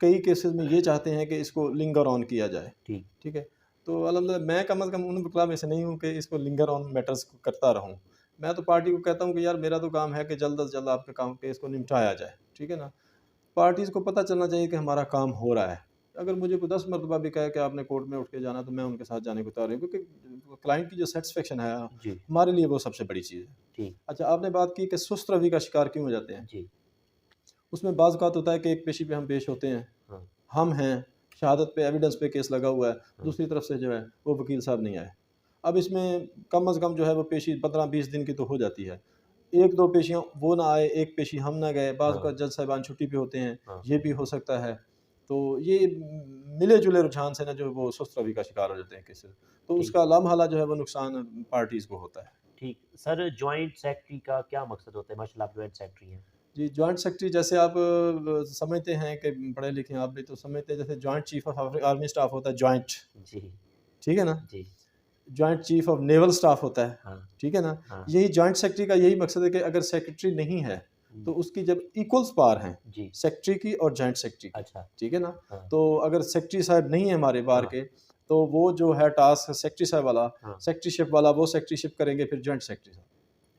کئی کیسز میں یہ چاہتے ہیں کہ اس کو لنگر آن کیا جائے. ٹھیک ٹھیک ہے. تو الحمدللہ میں کم از کم ان وکلاء میں سے نہیں ہوں کہ اس کو لنگر آن میٹرز کو کرتا رہوں. میں تو پارٹی کو کہتا ہوں کہ یار میرا تو کام ہے کہ جلد از جلد آپ کے کام کیس کو نمٹایا جائے. ٹھیک ہے نا. پارٹیز کو پتہ چلنا چاہیے کہ ہمارا کام ہو رہا ہے. اگر مجھے کوئی 10 مرتبہ بھی کہے کہ آپ نے کورٹ میں اٹھ کے جانا تو میں ان کے ساتھ جانے کو تیار ہوں, کیونکہ کلائنٹ کی جو سیٹسفیکشن ہے جی ہمارے لیے وہ سب سے بڑی چیز ہے. ٹھیک اچھا, آپ نے بات کی کہ سست روی کا شکار کیوں ہو جاتے ہیں. جی اس میں بعض اوقات ہوتا ہے کہ ایک پیشی پہ ہم پیش ہوتے ہیں, ہاں ہم ہیں, شہادت پہ ایویڈنس پہ کیس لگا ہوا ہے, ہاں دوسری طرف سے جو ہے وہ وکیل صاحب نہیں آئے. اب اس میں کم از کم جو ہے وہ پیشی 15-20 دن کی تو ہو جاتی ہے. ایک دو پیشیاں وہ نہ آئے, ایک پیشی ہم نہ گئے, بعض ہاں کا جج صاحبان چھٹی پہ ہوتے ہیں, ہاں یہ بھی ہو سکتا ہے. تو یہ ملے جلے رجحان سے نا جو وہ سست روی کا شکار ہو جاتے ہیں کیسز, تو اس ٹھیک کا لامحالہ جو ہے وہ نقصان پارٹیز کو ہوتا ہے. ٹھیک. سر جوائنٹ سیکٹری کا کیا مقصد ہوتا ہے؟ ماشاء اللہ آپ جوائنٹ سیکٹری ہیں. جی, جوائنٹ سیکرٹری جیسے آپ سمجھتے ہیں کہ پڑھے لکھے ہیں آپ بھی, تو سمجھتے ہیں جیسے joint chief of army staff ہوتا ہے جوائنٹ. جی ٹھیک ہے نا. جی joint chief of naval staff ہوتا ہے. ہاں ٹھیک ہے نا. ہاں یہی جوائنٹ سیکرٹری کا یہی مقصد ہے کہ اگر سیکرٹری نہیں ہے تو اس کی جب ایکولز پار ہیں جی سیکرٹری کی اور جوائنٹ سیکرٹری کی. اچھا ٹھیک ہے نا. ہاں تو اگر سیکرٹری صاحب نہیں ہیں ہمارے بار ہاں کے, تو وہ جو ہے ٹاسک سیکرٹری صاحب والا, ہاں سیکرٹری شپ والا وہ سیکرٹری شپ کریں گے پھر جوائنٹ سیکرٹری صاحب.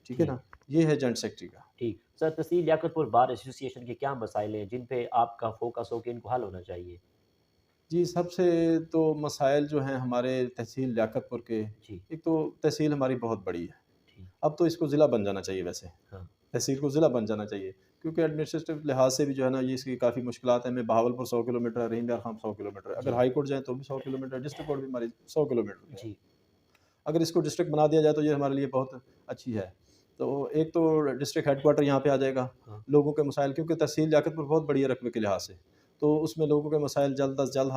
ٹھیک ہے نا. یہ ہے جوائنٹ سیکرٹری کا. ٹھیک. سر تحصیل لیاقت پور بار ایسوسی ایشن کے کیا مسائل ہیں جن پہ آپ کا فوکس ہو کہ ان کو حل ہونا چاہیے؟ جی, سب سے تو مسائل جو ہیں ہمارے تحصیل لیاقت پور کے, جی ایک تو تحصیل ہماری بہت بڑی ہے. ٹھیک اب تو اس کو ضلع بن جانا چاہیے, ویسے ہاں تحصیل کو ضلع بن جانا چاہیے, کیونکہ ایڈمنسٹریٹو لحاظ سے بھی جو ہے نا یہ اس کی کافی مشکلات ہیں. میں بہاولپور 100 کلومیٹر ہے, رحیم یار خان 100 کلومیٹر, اگر جی ہائی کورٹ جائیں تو بھی 100 کلومیٹر, ڈسٹرکٹ کورٹ بھی ہماری 100 کلومیٹر ہے. جی اگر اس کو ڈسٹرکٹ بنا دیا جائے تو یہ ہمارے لیے بہت اچھی ہے. تو ایک تو ڈسٹرکٹ ہیڈ کوارٹر یہاں پہ آ جائے گا. ہاں لوگوں کے مسائل, کیونکہ تحصیل لیاقت پور بہت بڑی ہے رقبے کے لحاظ سے, تو اس میں لوگوں کے مسائل جلد از جلد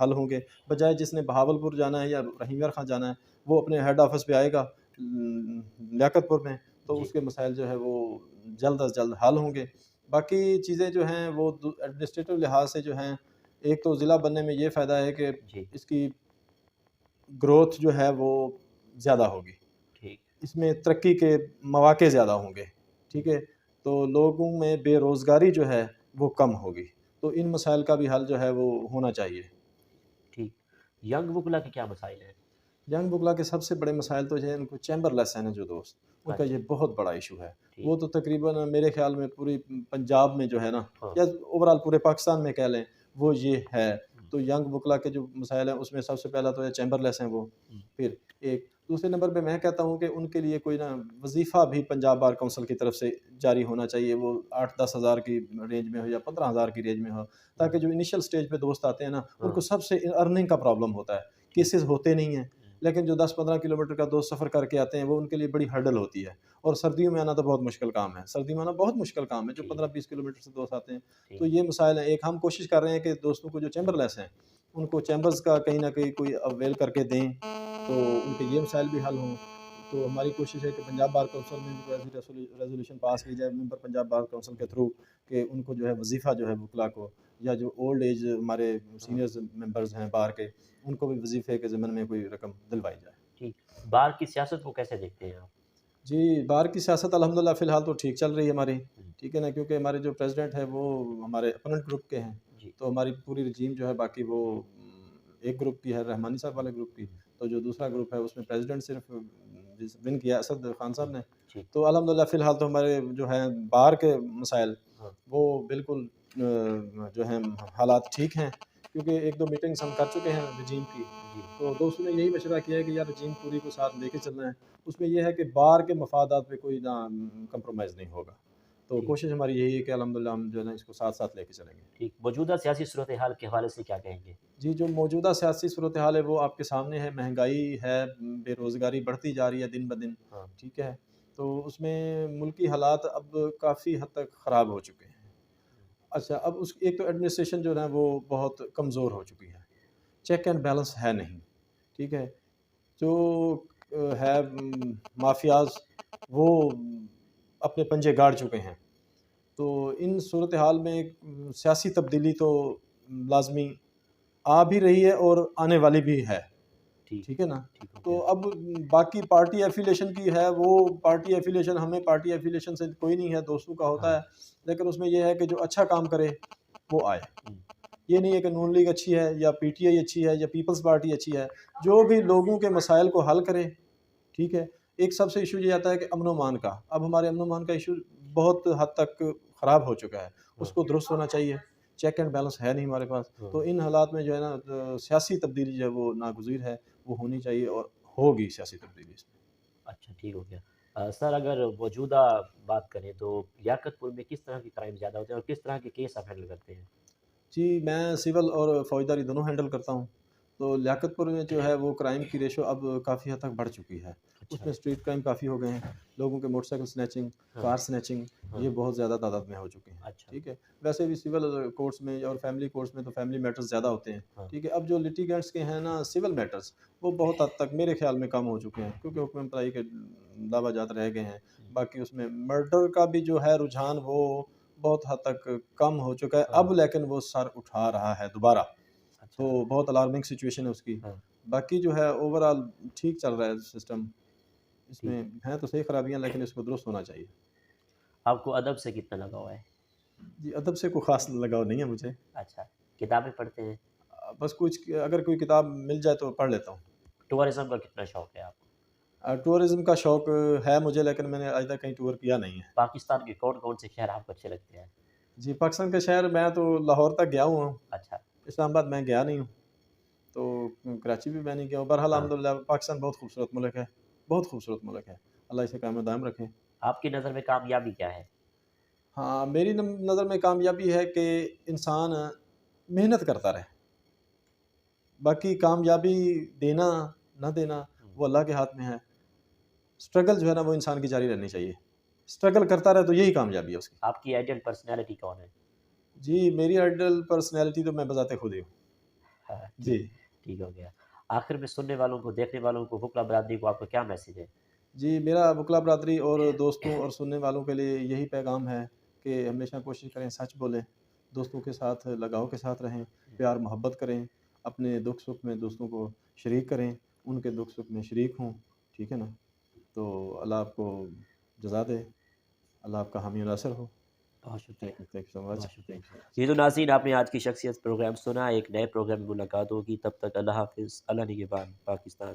حل ہوں گے. بجائے جس نے بہاولپور جانا ہے یا رحیم یار خان جانا ہے وہ اپنے ہیڈ آفس پہ آئے گا لیاقت پور میں, تو جی اس کے مسائل جو ہے وہ جلد از جلد حل ہوں گے. باقی چیزیں جو ہیں وہ ایڈمنسٹریٹو لحاظ سے جو ہیں, ایک تو ضلع بننے میں یہ فائدہ ہے کہ جی اس کی گروتھ جو ہے وہ زیادہ ہوگی, ٹھیک اس میں ترقی کے مواقع زیادہ ہوں گے. ٹھیک ہے. تو لوگوں میں بے روزگاری جو ہے وہ کم ہوگی. تو ان مسائل کا بھی حل جو ہے وہ ہونا چاہیے. ٹھیک. ینگ وکلا کے کیا مسائل ہیں؟ ینگ بگلا کے سب سے بڑے مسائل تو جو ہے ان کو چیمبر لیس ہیں جو دوست, ان کا اچھا یہ بہت بڑا ایشو ہے. ٹھیک وہ تو تقریباً میرے خیال میں پوری پنجاب میں جو ہے نا, ہاں یا اوورال پورے پاکستان میں کہہ لیں, وہ یہ ہے. تو ینگ بکلا کے جو مسائل ہیں اس میں سب سے پہلا تو ہے چیمبر لیس ہیں وہ. پھر ایک دوسرے نمبر پہ میں کہتا ہوں کہ ان کے لیے کوئی نا وظیفہ بھی پنجاب بار کونسل کی طرف سے جاری ہونا چاہیے. وہ 8-10 ہزار کی رینج میں ہو یا 15 ہزار کی رینج میں ہو, تاکہ جو انیشل سٹیج پہ دوست آتے ہیں نا ان کو سب سے ارننگ کا پرابلم ہوتا ہے, کیسز ہوتے نہیں ہیں. لیکن جو 10-15 کلومیٹر کا دوست سفر کر کے آتے ہیں وہ ان کے لیے بڑی ہرڈل ہوتی ہے. اور سردیوں میں آنا تو بہت مشکل کام ہے, سردیوں میں آنا بہت مشکل کام ہے جو 15-20 کلومیٹر سے دوست آتے ہیں. تو یہ مسائل ہیں. ایک ہم کوشش کر رہے ہیں کہ دوستوں کو جو چیمبر لیس ہیں ان کو چیمبرز کا کہیں نہ کہیں کوئی اویل کر کے دیں, تو ان کے یہ مسائل بھی حل ہوں. تو ہماری کوشش ہے کہ پنجاب بار کونسل میں بھی ایسی ریزولوشن پاس کی جائے ممبر پنجاب بار کونسل کے تھرو, کہ ان کو جو ہے وظیفہ جو ہے وکلا کو, یا جو اولڈ ایج ہمارے سینئرز ممبرز ہیں بار کے, ان کو بھی وظیفے کے ضمن میں کوئی رقم دلوائی جائے. ٹھیک. بار کی سیاست کو کیسے دیکھتے ہیں آپ؟ جی, بار کی سیاست الحمدللہ فی الحال تو ٹھیک چل رہی ہے ہماری. ٹھیک ہے نا, کیونکہ ہمارے جو پریزیڈنٹ ہے وہ ہمارے اپوننٹ گروپ کے ہیں. جی تو ہماری پوری رجیم جو ہے باقی وہ ایک گروپ کی ہے, رحمانی صاحب والے گروپ کی. تو جو دوسرا گروپ ہے اس میں پریزیڈنٹ صرف ون کیا اسد خان صاحب نے. ٹھیک تو الحمدللہ فی الحال تو ہمارے جو ہیں باہر کے مسائل ہاں وہ بالکل جو ہیں حالات ٹھیک ہیں, کیونکہ 1-2 میٹنگز ہم کر چکے ہیں رجیم کی. جی تو دوستوں نے یہی مشورہ کیا ہے کہ یار رجیم پوری کو ساتھ لے کے چلنا ہے. اس میں یہ ہے کہ بار کے مفادات پہ کوئی نہ کمپرومائز نہیں ہوگا. تو ٹھیک کوشش ہماری یہی ہے کہ الحمدللہ ہم جو ہے نا اس کو ساتھ ساتھ لے کے چلیں گے. ٹھیک. موجودہ سیاسی صورتحال کے حوالے سے کیا کہیں گے؟ جی, جو موجودہ سیاسی صورتحال ہے وہ آپ کے سامنے ہے. مہنگائی ہے, بے روزگاری بڑھتی جا رہی ہے دن بدن. ہاں ٹھیک ہے. تو اس میں ملکی حالات اب کافی حد تک خراب ہو چکے ہیں. اچھا, اب اس ایک تو ایڈمنسٹریشن جو ہے وہ بہت کمزور ہو چکی ہے, چیک اینڈ بیلنس ہے نہیں. ٹھیک ہے. جو ہے مافیاز وہ اپنے پنجے گاڑ چکے ہیں. تو ان صورتحال میں سیاسی تبدیلی تو لازمی آ بھی رہی ہے اور آنے والی بھی ہے. ٹھیک ہے نا. ٹھیک ہو تو گیا. اب باقی پارٹی ایفیلیشن کی ہے, وہ پارٹی ایفیلیشن ہمیں پارٹی ایفیلیشن سے کوئی نہیں ہے, دوستوں کا ہوتا ہے. لیکن اس میں یہ ہے کہ جو اچھا کام کرے وہ آئے. یہ نہیں ہے کہ نون لیگ اچھی ہے یا پی ٹی آئی اچھی ہے یا پیپلز پارٹی اچھی ہے، جو بھی لوگوں کے مسائل کو حل کرے، ٹھیک ہے۔ ایک سب سے ایشو یہ آتا ہے کہ امن و امان کا، اب ہمارے امن و امان کا ایشو بہت حد تک خراب ہو چکا ہے، اس ہاں، کو درست ہونا چاہیے، چیک اینڈ بیلنس ہے نہیں ہمارے پاس، ہاں، تو ان حالات میں جو ہے نا سیاسی تبدیلی جو ہے وہ ناگزیر ہے، وہ ہونی چاہیے اور ہوگی سیاسی تبدیلی اس میں۔ اچھا ٹھیک ہو گیا۔ سر اگر موجودہ بات کریں تو لیاقت پور میں کس طرح کے کرائم زیادہ ہوتے ہیں اور کس طرح کے کیس آپ ہینڈل کرتے ہیں؟ جی میں سول اور فوجداری دونوں ہینڈل کرتا ہوں، تو لیاقت پور میں جو ہے وہ کرائم کی ریشو اب کافی حد تک بڑھ چکی ہے، اس اچھا، میں اسٹریٹ کرائم کافی ہو گئے ہیں، لوگوں کے موٹر سائیکل سنیچنگ، ہاں، کار سنیچنگ، ہاں، یہ بہت زیادہ تعداد میں ہو چکے ہیں، اچھا، ٹھیک ہے۔ ویسے بھی سول کورٹس میں اور فیملی کورٹس میں تو فیملی میٹرز زیادہ ہوتے ہیں، ہاں، ٹھیک ہے۔ اب جو لٹیگنٹس کے ہیں نا سول میٹرز، وہ بہت حد تک میرے خیال میں کم ہو چکے ہیں، کیونکہ حکم پرائی کے دعویٰ جات رہ گئے ہیں، باقی اس میں مرڈر کا بھی جو ہے رجحان وہ بہت حد تک کم ہو چکا ہے ہاں، اب، لیکن وہ سر اٹھا رہا ہے دوبارہ، اچھا، تو بہت الارمنگ سچویشن ہے اس کی۔ ہاں، باقی جو ہے اوورآل ٹھیک چل رہا ہے سسٹم، اس ٹھیک میں ہے۔ ہیں تو صحیح خرابیاں، لیکن اس کو درست ہونا چاہیے۔ آپ کو ادب سے کتنا لگاؤ ہے؟ جی ادب سے کوئی خاص لگاؤ نہیں ہے مجھے، اچھا، کتابیں پڑھتے ہیں؟ بس کچھ اگر کوئی کتاب مل جائے تو پڑھ لیتا ہوں۔ ٹورزم کا کتنا شوق ہے آپ کو؟ ٹورزم کا شوق ہے مجھے، لیکن میں نے آج تک کہیں ٹور کیا نہیں ہے۔ پاکستان کے کون کون سے شہر آپ کو اچھے لگتے ہیں؟ جی پاکستان کے شہر میں تو لاہور تک گیا ہوا ہوں، اچھا، اسلام آباد میں گیا نہیں ہوں، تو کراچی بھی میں نہیں گیا ہوں۔ بہرحال ہاں، الحمدللہ پاکستان بہت خوبصورت ملک ہے، بہت خوبصورت ملک ہے، اللہ اسے قائم و دائم رکھے۔ آپ کی نظر میں کامیابی کیا ہے؟ ہاں میری نظر میں کامیابی ہے کہ انسان محنت کرتا رہے، باقی کامیابی دینا نہ دینا وہ اللہ کے ہاتھ میں ہے، اسٹرگل جو ہے نا وہ انسان کی جاری رہنی چاہیے، اسٹرگل کرتا رہے تو یہی کامیابی ہے اس کی۔ آپ کی آئیڈیل پرسنالٹی کون ہے؟ جی میری آئیڈل پرسنالٹی تو میں بذات خود ہی ہوں۔ ہاں، ٹھیک جی ٹھیک ہو گیا۔ آخر میں سننے والوں کو، دیکھنے والوں کو، وکلا برادری کو آپ کا کیا میسج ہے؟ جی میرا وکلا برادری اور دوستوں اور سننے والوں کے لیے یہی پیغام ہے کہ ہمیشہ کوشش کریں سچ بولیں، دوستوں کے ساتھ لگاؤ کے ساتھ رہیں، پیار محبت کریں، اپنے دکھ سکھ میں دوستوں کو شریک کریں، ان کے دکھ سکھ میں شریک ہوں، ٹھیک ہے نا۔ تو اللہ آپ کو جزا دے، اللہ آپ کا حامی و ناصر ہو۔ بہت شکریہ، تھینک یو سو مچ، بہت شکریہ۔ تھینک یو سو مچ۔ یہ تو ناظرین آپ نے آج کی شخصیت پروگرام سنا، ایک نئے پروگرام میں ملاقات ہوگی، تب تک اللہ حافظ، اللہ نگہبان، پاکستان۔